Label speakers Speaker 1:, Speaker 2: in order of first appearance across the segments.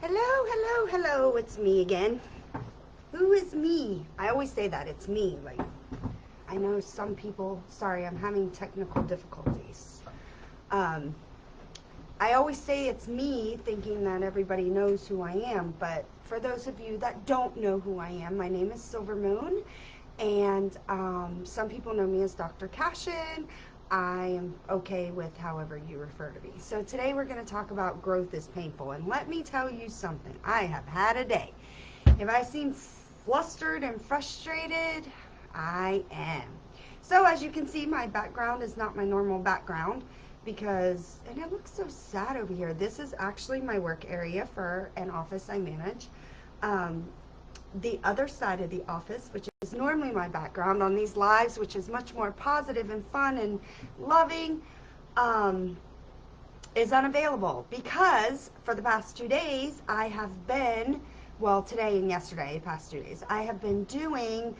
Speaker 1: Hello, hello, hello, it's me again. Who is me? I always say that, it's me. Like, I know some people, sorry, I'm having technical difficulties. I always say it's me thinking that everybody knows who I am, but for those of you that don't know who I am, my name is Silver Moon, and some people know me as Dr. Cashen. I am okay with however you refer to me. So today we're going to talk about growth is painful, and let me tell you something. I have had a day. If I seem flustered and frustrated, I am. So as you can see, my background is not my normal background because, and it looks so sad over here. This is actually my work area for an office I manage. The other side of the office, which is normally my background on these lives, which is much more positive and fun and loving, is unavailable because for the past 2 days I have been, well, today and yesterday, the past 2 days, I have been doing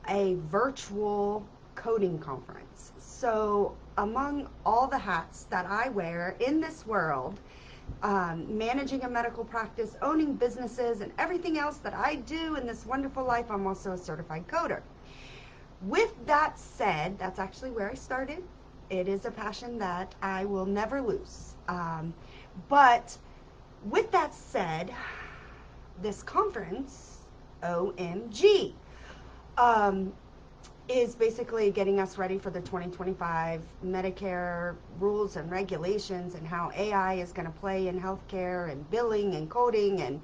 Speaker 1: a virtual coding conference. So among all the hats that I wear in this world, managing a medical practice, owning businesses, and everything else that I do in this wonderful life, I'm also a certified coder. With that said, that's actually where I started. It is a passion that I will never lose. But with that said, this conference, OMG, is basically getting us ready for the 2025 Medicare rules and regulations and how AI is going to play in healthcare and billing and coding and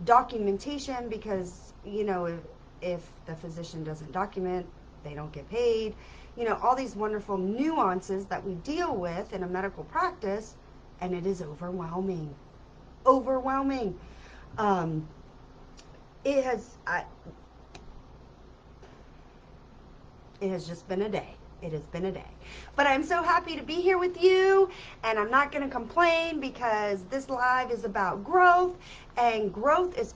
Speaker 1: documentation, because, you know, if the physician doesn't document, they don't get paid. You know, all these wonderful nuances that we deal with in a medical practice, and it is overwhelming. Overwhelming. It has just been a day. It has been a day. But I'm so happy to be here with you, and I'm not going to complain because this live is about growth, and growth is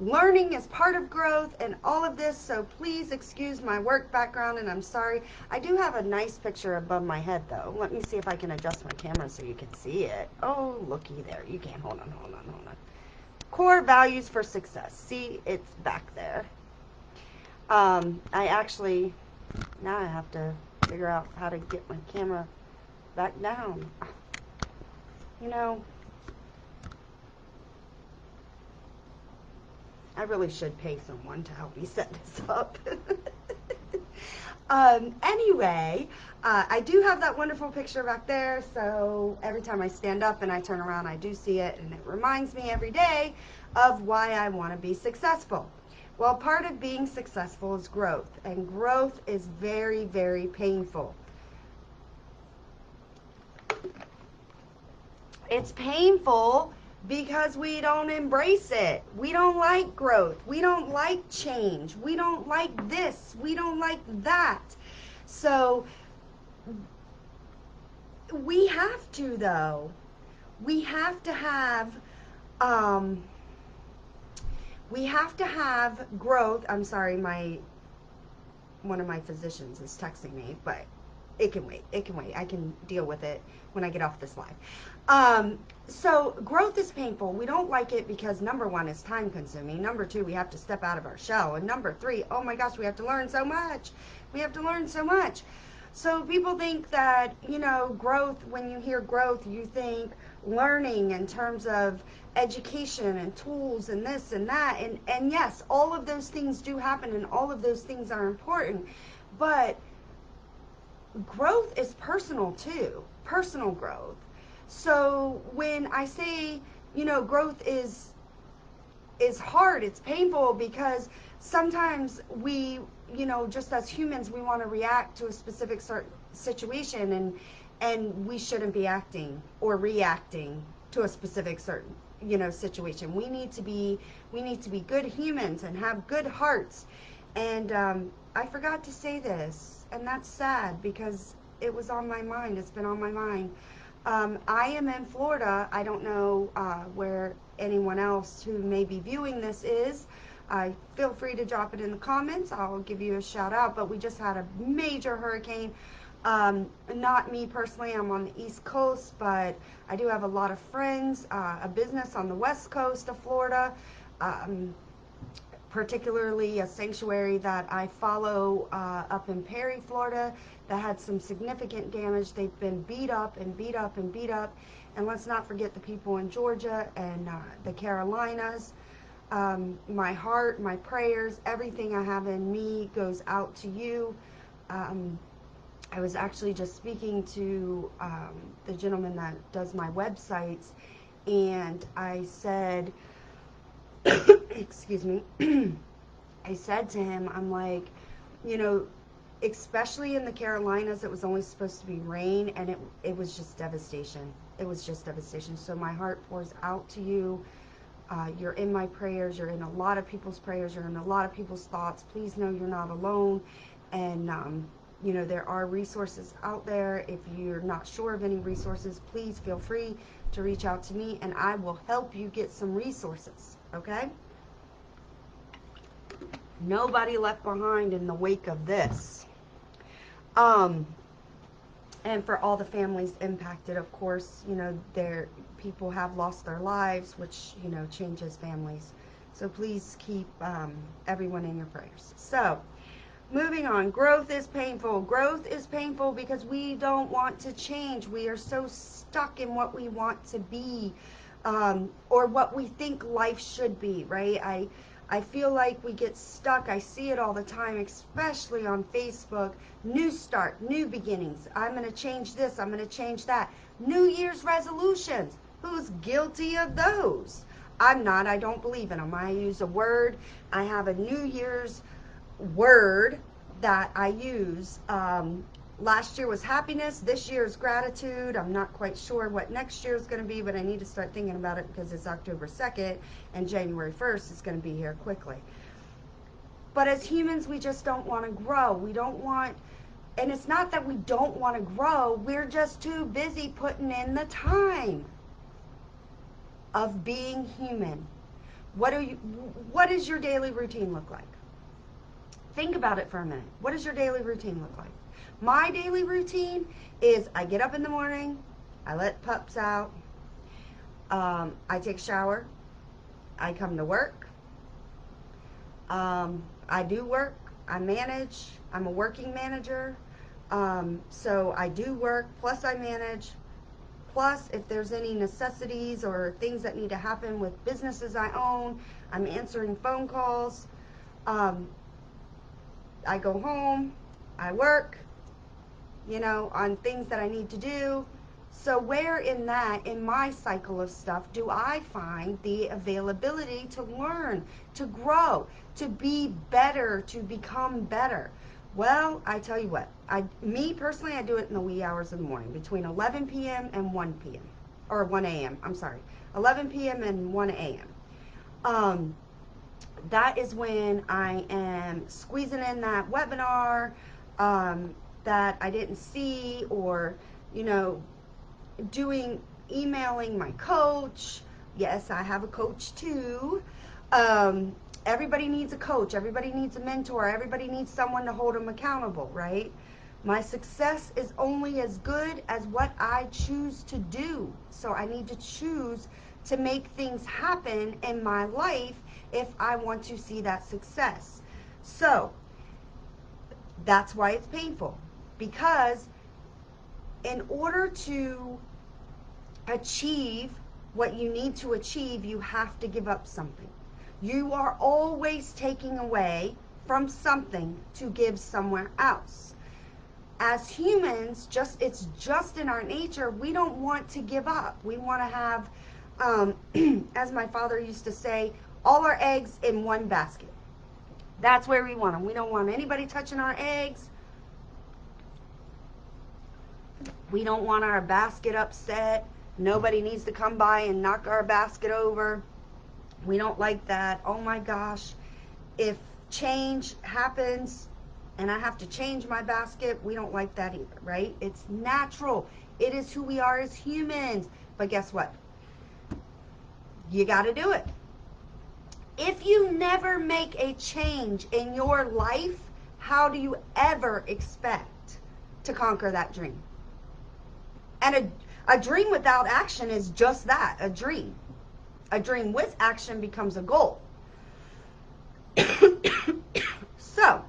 Speaker 1: learning is part of growth and all of this. So please excuse my work background, and I'm sorry. I do have a nice picture above my head though. Let me see if I can adjust my camera so you can see it. Oh, looky there. You can. Hold on. Core values for success. See, it's back there. I actually, now I have to figure out how to get my camera back down. You know, I really should pay someone to help me set this up. Anyway, I do have that wonderful picture back there, so every time I stand up and I turn around, I do see it, and it reminds me every day of why I want to be successful. Well, part of being successful is growth, and growth is very, very painful. It's painful because we don't embrace it. We don't like growth. We don't like change. We don't like this. We don't like that. So we have to, though. We have to have growth. I'm sorry, one of my physicians is texting me, but it can wait. It can wait. I can deal with it when I get off this live. So growth is painful. We don't like it because number one, it's time consuming. Number two, we have to step out of our shell. And number three, oh my gosh, we have to learn so much. We have to learn so much. So people think that, you know, growth, when you hear growth, you think learning in terms of education and tools and this and that. And yes, all of those things do happen and all of those things are important. But growth is personal too, personal growth. So when I say, you know, growth is hard, it's painful, because sometimes we, you know, just as humans, we want to react to a specific certain situation, and we shouldn't be acting or reacting to a specific certain, you know, situation. We need to be good humans and have good hearts. And I forgot to say this, and that's sad because it was on my mind. It's been on my mind. I am in Florida. I don't know where anyone else who may be viewing this is. Feel free to drop it in the comments. I'll give you a shout out. But we just had a major hurricane Not me personally, I'm on the East Coast, but I do have a lot of friends, a business on the West Coast of Florida, um, particularly a sanctuary that I follow up in Perry, Florida, that had some significant damage. They've been beat up and beat up and beat up. And let's not forget the people in Georgia and the Carolinas. My heart, my prayers, everything I have in me goes out to you. I was actually just speaking to the gentleman that does my websites, and I said, excuse me, I said to him, I'm like, you know, especially in the Carolinas, it was only supposed to be rain, and it was just devastation. It was just devastation. So my heart pours out to you. You're in my prayers. You're in a lot of people's prayers. You're in a lot of people's thoughts. Please know you're not alone. And, you know, there are resources out there. If you're not sure of any resources, please feel free to reach out to me, and I will help you get some resources, okay? Nobody left behind in the wake of this. And for all the families impacted, of course, you know, people have lost their lives, which, you know, changes families. So please keep everyone in your prayers. So, moving on. Growth is painful. Growth is painful because we don't want to change. We are so stuck in what we want to be, or what we think life should be, right? I feel like we get stuck. I see it all the time, especially on Facebook. New start, new beginnings. I'm going to change this. I'm going to change that. New Year's resolutions. Who's guilty of those? I'm not. I don't believe in them. I use a word. I have a New Year's word that I use. Last year was happiness. This year is gratitude. I'm not quite sure what next year is going to be, but I need to start thinking about it because it's October 2nd and January 1st is going to be here quickly. But as humans, we just don't want to grow. We don't want, and it's not that we don't want to grow. We're just too busy putting in the time of being human. What does your daily routine look like? Think about it for a minute. What does your daily routine look like? My daily routine is I get up in the morning, I let pups out, I take a shower, I come to work, I do work, I manage, I'm a working manager, so I do work, plus I manage, plus if there's any necessities or things that need to happen with businesses I own, I'm answering phone calls, I go home, I work, you know, on things that I need to do. So where in that, in my cycle of stuff, do I find the availability to learn, to grow, to be better, to become better? Well, I tell you what, me personally, I do it in the wee hours of the morning, between 11 p.m. and 1 p.m. or 1 a.m. I'm sorry, 11 p.m. and 1 a.m. That is when I am squeezing in that webinar that I didn't see, or, you know, emailing my coach. Yes, I have a coach too. Everybody needs a coach. Everybody needs a mentor. Everybody needs someone to hold them accountable, right? My success is only as good as what I choose to do. So I need to choose to make things happen in my life if I want to see that success. So that's why it's painful, because in order to achieve what you need to achieve, you have to give up something. You are always taking away from something to give somewhere else. As humans, it's just in our nature, we don't want to give up. We want to have, as my father used to say, all our eggs in one basket. That's where we want them. We don't want anybody touching our eggs. We don't want our basket upset. Nobody needs to come by and knock our basket over. We don't like that. Oh my gosh. If change happens and I have to change my basket, we don't like that either, right? It's natural. It is who we are as humans. But guess what? You got to do it. If you never make a change in your life, how do you ever expect to conquer that dream. And a dream without action is just that, a dream. A dream with action becomes a goal. So,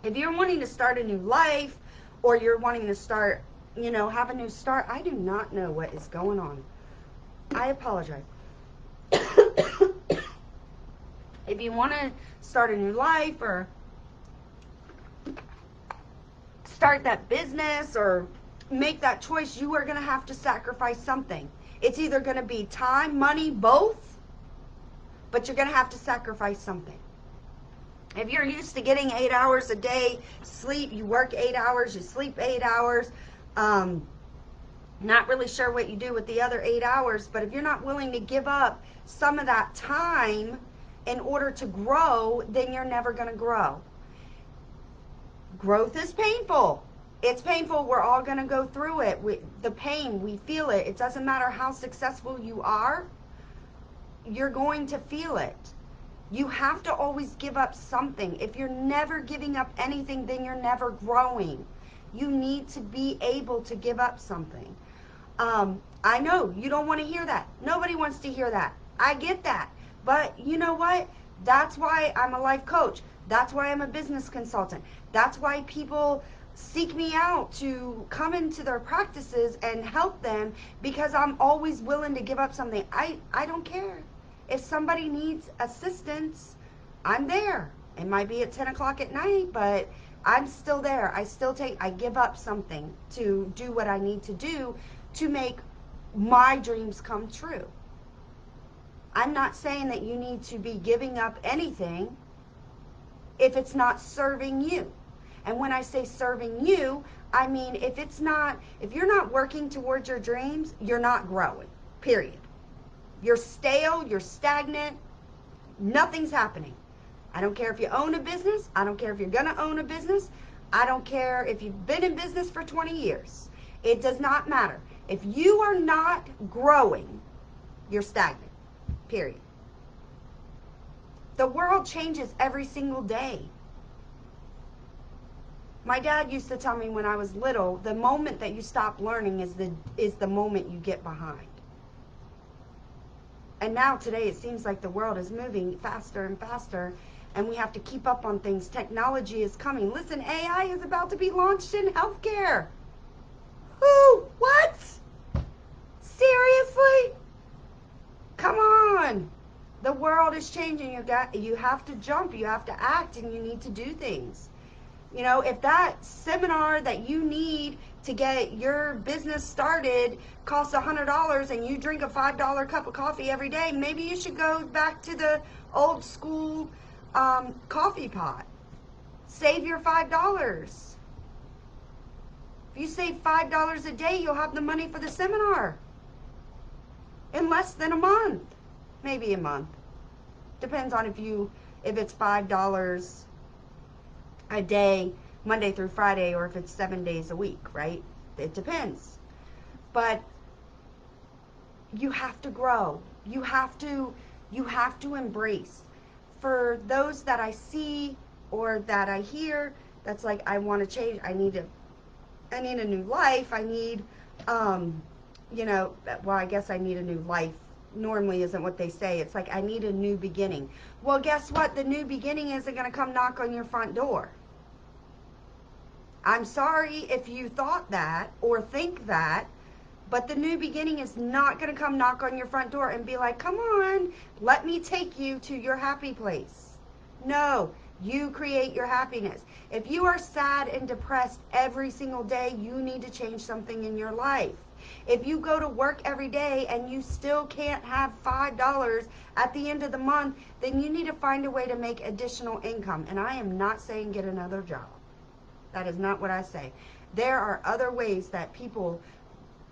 Speaker 1: if you're wanting to start a new life, or you're wanting to start, have a new start, I do not know what is going on. I apologize. If you want to start a new life, or start that business, or make that choice, you are going to have to sacrifice something. It's either going to be time, money, both, but you're going to have to sacrifice something. If you're used to getting 8 hours a day sleep, you work 8 hours, you sleep 8 hours, not really sure what you do with the other 8 hours, but if you're not willing to give up some of that time in order to grow, then you're never going to grow. Growth is painful. It's painful. We're all going to go through it. The pain, we feel it. It doesn't matter how successful you are, you're going to feel it. You have to always give up something. If you're never giving up anything, then you're never growing. You need to be able to give up something. I know you don't want to hear that. Nobody wants to hear that. I get that. But you know what? That's why I'm a life coach. That's why I'm a business consultant. That's why people seek me out to come into their practices and help them, because I'm always willing to give up something. I don't care. If somebody needs assistance, I'm there. It might be at 10 o'clock at night, but I'm still there. I give up something to do what I need to do to make my dreams come true. I'm not saying that you need to be giving up anything if it's not serving you. And when I say serving you, I mean if you're not working towards your dreams, you're not growing, period. You're stale, you're stagnant, nothing's happening. I don't care if you own a business. I don't care if you're going to own a business. I don't care if you've been in business for 20 years. It does not matter. If you are not growing, you're stagnant, period. The world changes every single day. My dad used to tell me when I was little, the moment that you stop learning is the moment you get behind. And now today it seems like the world is moving faster and faster, and we have to keep up on things. Technology is coming. Listen, AI is about to be launched in healthcare. Who? What? Seriously? Come on. The world is changing. You have to jump. You have to act, and you need to do things. If that seminar that you need to get your business started costs $100 and you drink a $5 cup of coffee every day, maybe you should go back to the old school coffee pot. Save your $5. If you save $5 a day, you'll have the money for the seminar in less than a month, maybe a month. Depends on if it's $5 a day, Monday through Friday, or if it's 7 days a week, right? It depends. But you have to grow. You have to embrace. For those that I see or that I hear, that's like, I want to change. I need a new life. I need, well, I guess I need a new life. Normally isn't what they say. It's like, I need a new beginning. Well, guess what? The new beginning isn't going to come knock on your front door. I'm sorry if you thought that or think that, but the new beginning is not going to come knock on your front door and be like, come on, let me take you to your happy place. No, you create your happiness. If you are sad and depressed every single day, you need to change something in your life. If you go to work every day and you still can't have $5 at the end of the month, then you need to find a way to make additional income. And I am not saying get another job. That is not what I say. There are other ways that people,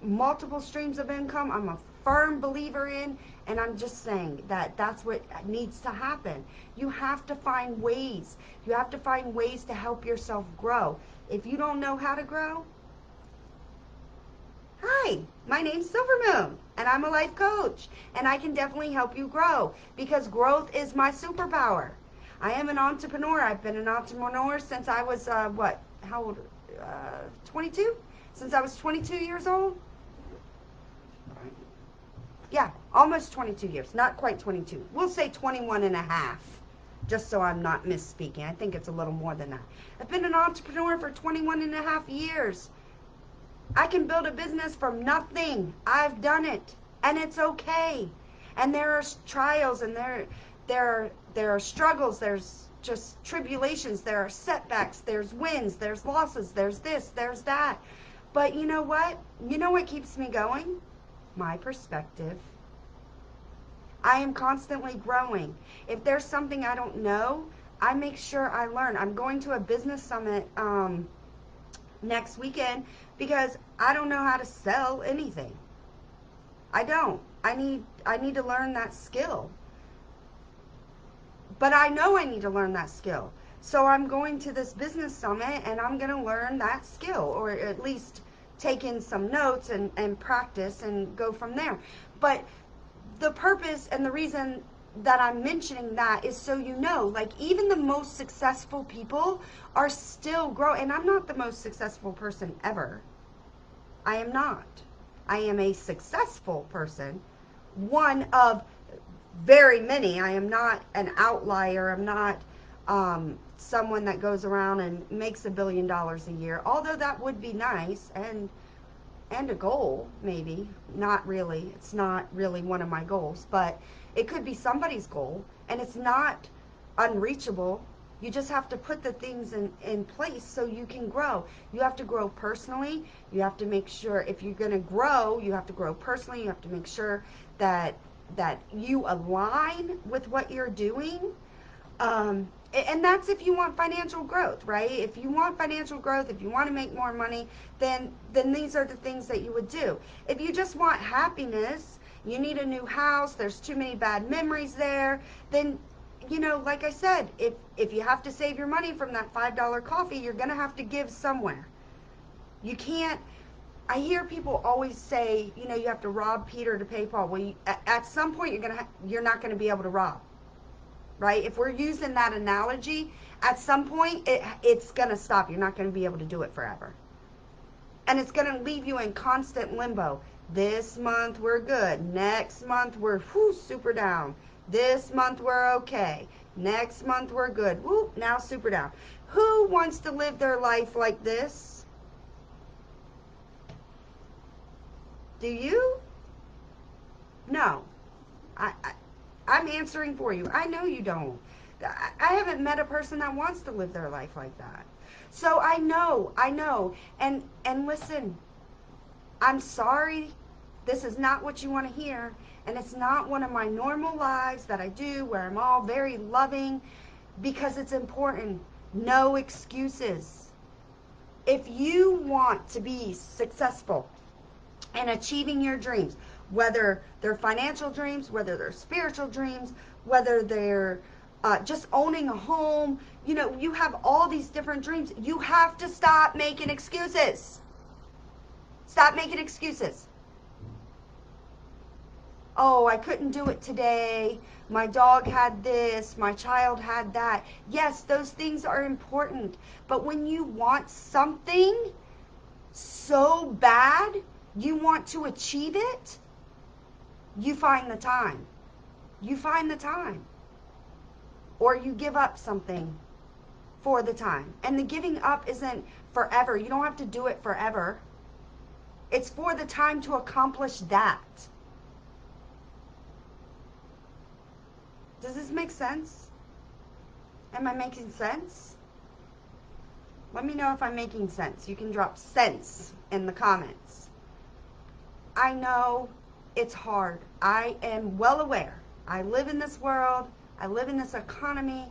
Speaker 1: multiple streams of income, I'm a firm believer in, and I'm just saying that that's what needs to happen. You have to find ways. You have to find ways to help yourself grow. If you don't know how to grow, hi, my name's Silver Moon, and I'm a life coach, and I can definitely help you grow, because growth is my superpower. I am an entrepreneur. I've been an entrepreneur since I was, how old? 22? Since I was 22 years old? Yeah, almost 22 years. Not quite 22. We'll say 21 and a half, just so I'm not misspeaking. I think it's a little more than that. I've been an entrepreneur for 21 and a half years. I can build a business from nothing. I've done it, and it's okay. And there are trials, and there are struggles. There's just tribulations. There are setbacks. There's wins. There's losses. There's this. There's that. But you know what? You know what keeps me going? My perspective. I am constantly growing. If there's something I don't know, I make sure I learn. I'm going to a business summit next weekend because I don't know how to sell anything. I don't. I need to learn that skill. But I know I need to learn that skill. So I'm going to this business summit and I'm going to learn that skill, or at least take in some notes and practice and go from there. But the purpose and the reason that I'm mentioning that is so you know, like, even the most successful people are still growing. And I'm not the most successful person ever. I am not. I am a successful person, one of very many. I am not an outlier. I'm not someone that goes around and makes $1 billion a year, although that would be nice and a goal, maybe. Not really. It's not really one of my goals, but it could be somebody's goal, and it's not unreachable. You just have to put the things in place so you can grow. You have to grow personally. You have to make sure, if you're going to grow, you have to grow personally. You have to make sure that you align with what you're doing. And that's if you want financial growth, right? If you want financial growth, if you want to make more money, then these are the things that you would do. If you just want happiness, you need a new house, there's too many bad memories there, then, you know, like I said, if you have to save your money from that $5 coffee, you're going to have to give somewhere. You can't. I hear people always say, you know, you have to rob Peter to pay Paul. Well, at some point, you're not going to be able to rob. Right? If we're using that analogy, at some point, it's going to stop. You're not going to be able to do it forever. And it's going to leave you in constant limbo. This month, we're good. Next month, we're super down. This month, we're okay. Next month, we're good. Now super down. Who wants to live their life like this? Do you? No. I'm answering for you. I know you don't. I haven't met a person that wants to live their life like that. So I know. And listen, I'm sorry. This is not what you want to hear. And it's not one of my normal lives that I do where I'm all very loving, because it's important. No excuses. If you want to be successful in achieving your dreams, whether they're financial dreams, whether they're spiritual dreams, whether they're just owning a home, you know, you have all these different dreams. You have to stop making excuses. Stop making excuses. Oh, I couldn't do it today. My dog had this. My child had that. Yes, those things are important. But when you want something so bad, you want to achieve it, you find the time. You find the time. Or you give up something for the time. And the giving up isn't forever. You don't have to do it forever. It's for the time to accomplish that. Does this make sense? Am I making sense? Let me know if I'm making sense. You can drop sense in the comments. I know it's hard. I am well aware. I live in this world. I live in this economy.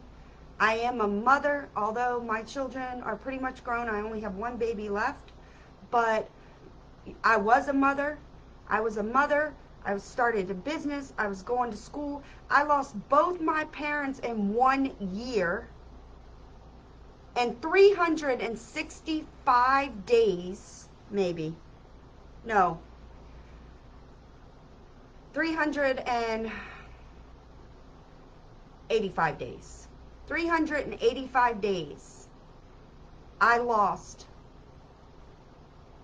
Speaker 1: I am a mother, although my children are pretty much grown. I only have one baby left. But I was a mother. I started a business. I was going to school. I lost both my parents in 1 year. And 365 days, maybe. No. 385 days. 385 days. I lost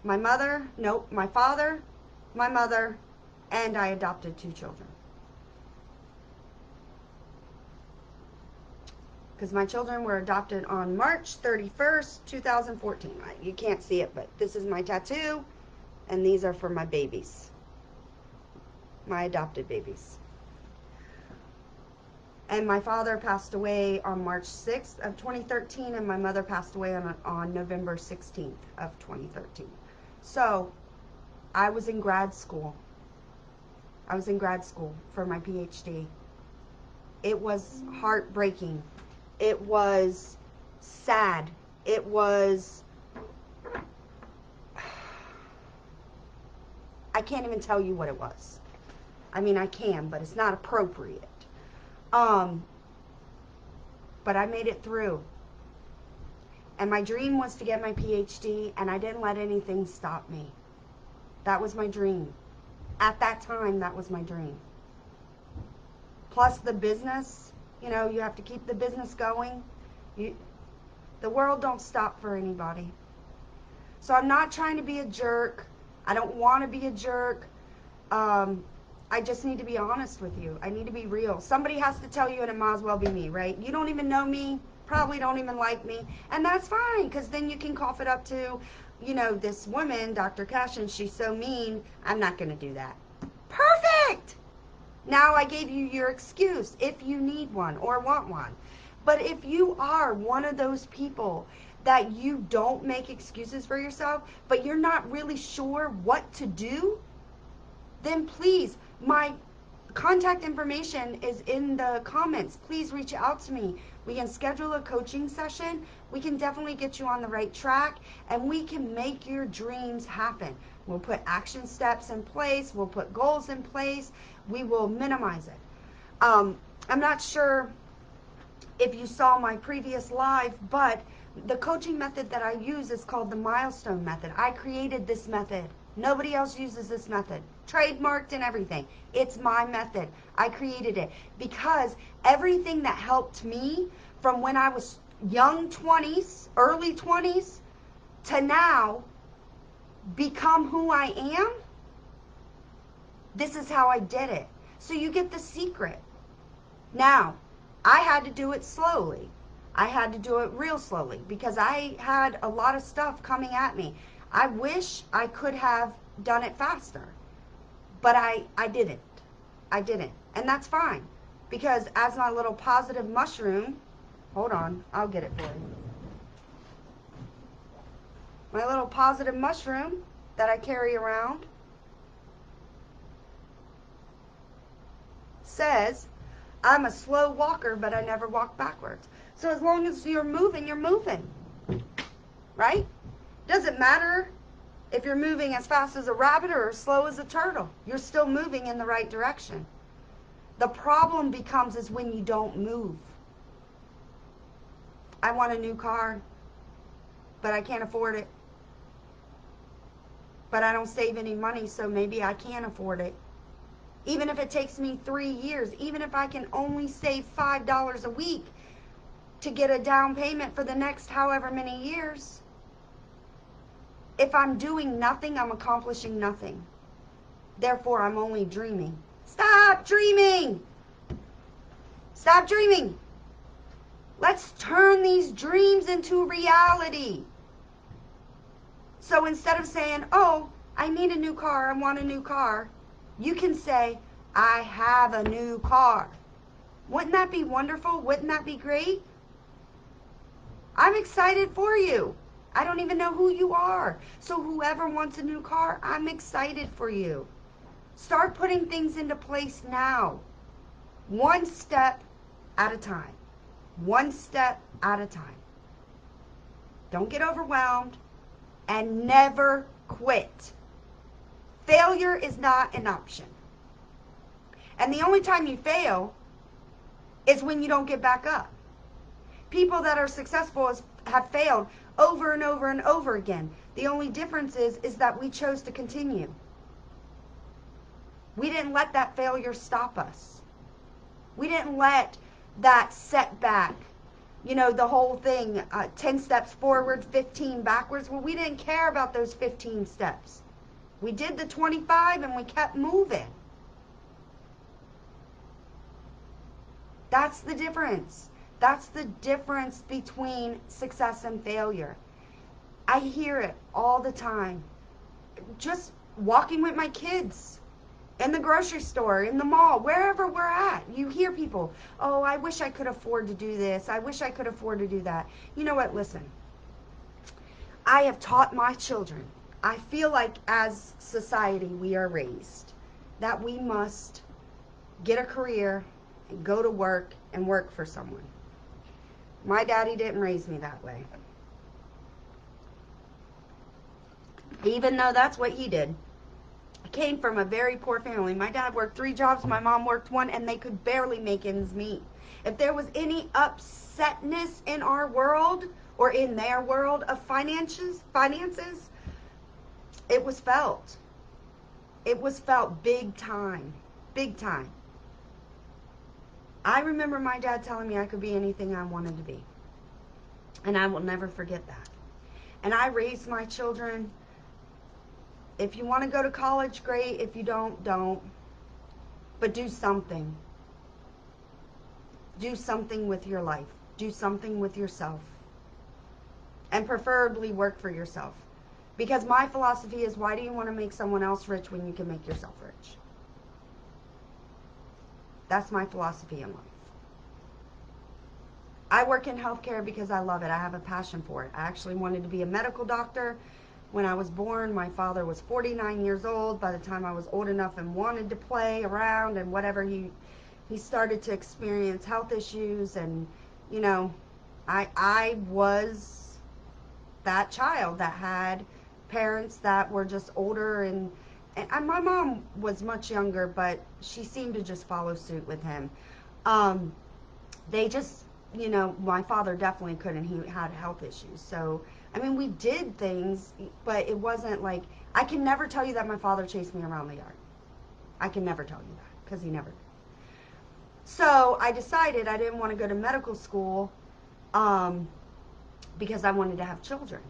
Speaker 1: My mother, nope, my father, my mother, and I adopted 2 children. Because my children were adopted on March 31st, 2014. You can't see it, but this is my tattoo, and these are for my babies. My adopted babies. And my father passed away on March 6th of 2013, and my mother passed away on November 16th of 2013. So, I was in grad school. I was in grad school for my PhD. It was heartbreaking. It was sad. It was... I can't even tell you what it was. I mean, I can, but it's not appropriate. But I made it through. And my dream was to get my PhD, and I didn't let anything stop me. That was my dream. At that time, that was my dream. Plus the business, you know, you have to keep the business going. The world don't stop for anybody. So I'm not trying to be a jerk. I don't want to be a jerk. I just need to be honest with you. I need to be real. Somebody has to tell you, and it might as well be me, right? You don't even know me, probably don't even like me, and that's fine, because then you can cough it up to, you know, this woman, Dr. Cashen, she's so mean. I'm not going to do that. Perfect! Now I gave you your excuse if you need one or want one. But if you are one of those people that you don't make excuses for yourself, but you're not really sure what to do, then please, my contact information is in the comments. Please reach out to me. We can schedule a coaching session. We can definitely get you on the right track, and we can make your dreams happen. We'll put action steps in place. We'll put goals in place. We will minimize it. I'm not sure if you saw my previous live, but the coaching method that I use is called the milestone method. I created this method. Nobody else uses this method. Trademarked and everything. It's my method. I created it because everything that helped me from when I was young 20s, early 20s, to now become who I am, this is how I did it. So you get the secret. Now, I had to do it slowly. I had to do it real slowly because I had a lot of stuff coming at me. I wish I could have done it faster, but I didn't. I didn't. And that's fine, because as my little positive mushroom, hold on, I'll get it for you. My little positive mushroom that I carry around says, I'm a slow walker, but I never walk backwards. So as long as you're moving, you're moving. Right? Doesn't matter if you're moving as fast as a rabbit or as slow as a turtle. You're still moving in the right direction. The problem becomes is when you don't move. I want a new car, but I can't afford it. But I don't save any money, so maybe I can afford it. Even if it takes me 3 years, even if I can only save $5 a week to get a down payment for the next however many years, if I'm doing nothing, I'm accomplishing nothing. Therefore, I'm only dreaming. Stop dreaming! Stop dreaming! Let's turn these dreams into reality. So instead of saying, oh, I need a new car, I want a new car, you can say, I have a new car. Wouldn't that be wonderful? Wouldn't that be great? I'm excited for you. I don't even know who you are. So whoever wants a new car, I'm excited for you. Start putting things into place now. One step at a time. One step at a time. Don't get overwhelmed and never quit. Failure is not an option. And the only time you fail is when you don't get back up. People that are successful have failed over and over and over again. The only difference is that we chose to continue. We didn't let that failure stop us. We didn't let that setback, You know, the whole thing, 10 steps forward, 15 backwards. Well, we didn't care about those 15 steps. We did the 25 and we kept moving. That's the difference. That's the difference between success and failure. I hear it all the time. Just walking with my kids in the grocery store, in the mall, wherever we're at, you hear people, oh, I wish I could afford to do this. I wish I could afford to do that. You know what? Listen, I have taught my children, I feel like as society we are raised, that we must get a career and go to work and work for someone. My daddy didn't raise me that way. Even though that's what he did. I came from a very poor family. My dad worked 3 jobs, my mom worked 1, and they could barely make ends meet. If there was any upsetness in our world or in their world of finances, it was felt. It was felt big time. Big time. I remember my dad telling me I could be anything I wanted to be. And I will never forget that. And I raised my children. If you want to go to college, great. If you don't, don't. But do something. Do something with your life. Do something with yourself. And preferably work for yourself. Because my philosophy is, why do you want to make someone else rich when you can make yourself rich? That's my philosophy in life. I work in healthcare because I love it. I have a passion for it. I actually wanted to be a medical doctor. When I was born, my father was 49 years old. By the time I was old enough and wanted to play around and whatever, he started to experience health issues. And, you know, I was that child that had parents that were just older. And my mom was much younger, but she seemed to just follow suit with him. They just, you know, my father definitely couldn't. He had health issues. So, I mean, we did things, but it wasn't like, I can never tell you that my father chased me around the yard. I can never tell you that, because he never did. So I decided I didn't want to go to medical school because I wanted to have children.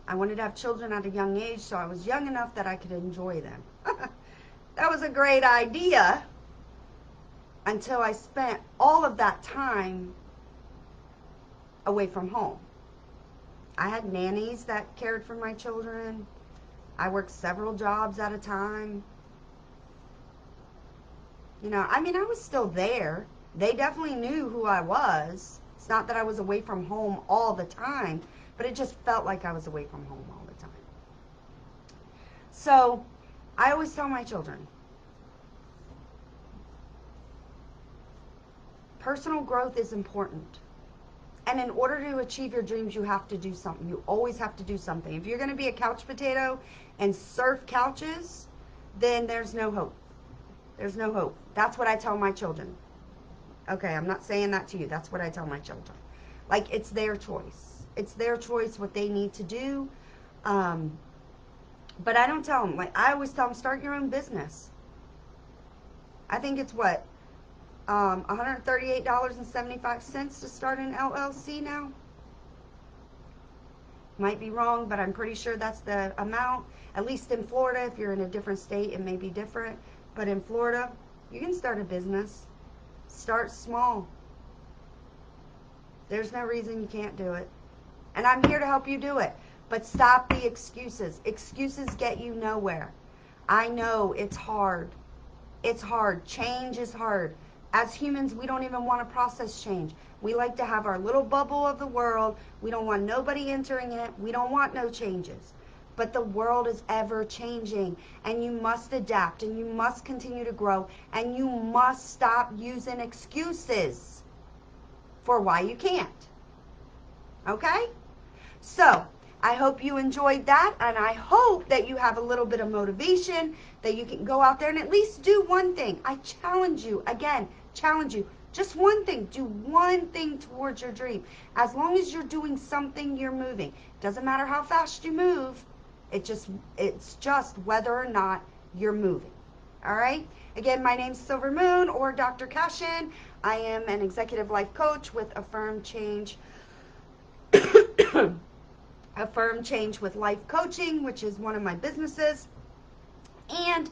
Speaker 1: I wanted to have children at a young age, so I was young enough that I could enjoy them. That was a great idea until I spent all of that time away from home. I had nannies that cared for my children. I worked several jobs at a time. You know, I mean, I was still there. They definitely knew who I was. It's not that I was away from home all the time, but it just felt like I was away from home all the time. So, I always tell my children, personal growth is important. And in order to achieve your dreams, you have to do something. You always have to do something. If you're going to be a couch potato and surf couches, then there's no hope. There's no hope. That's what I tell my children. Okay, I'm not saying that to you. That's what I tell my children. Like, it's their choice. It's their choice what they need to do. But I don't tell them. Like, I always tell them, start your own business. I think it's what? $138.75 to start an LLC now. Might be wrong, but I'm pretty sure that's the amount. At least in Florida. If you're in a different state, it may be different. But in Florida, you can start a business. Start small. There's no reason you can't do it. And I'm here to help you do it. But stop the excuses. Excuses get you nowhere. I know it's hard. It's hard. Change is hard. As humans, we don't even want to process change. We like to have our little bubble of the world. We don't want nobody entering it. We don't want no changes. But the world is ever changing, and you must adapt, and you must continue to grow, and you must stop using excuses for why you can't. Okay? So, I hope you enjoyed that, and I hope that you have a little bit of motivation, that you can go out there and at least do one thing. I challenge you, again, challenge you. Just one thing. Do one thing towards your dream. As long as you're doing something, you're moving. Doesn't matter how fast you move. It's just whether or not you're moving. All right? Again, my name's Silver Moon or Dr. Cashen. I am an executive life coach with Affirm Change. Affirm Change with Life Coaching, which is one of my businesses. And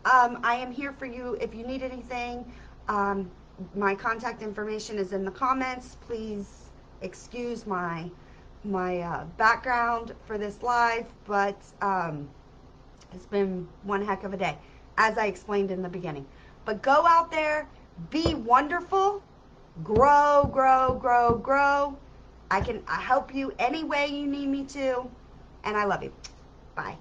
Speaker 1: I am here for you if you need anything. My contact information is in the comments. Please excuse my background for this live, but it's been one heck of a day, as I explained in the beginning. But go out there, be wonderful, grow, grow, grow, grow. I help you any way you need me to, and I love you. Bye.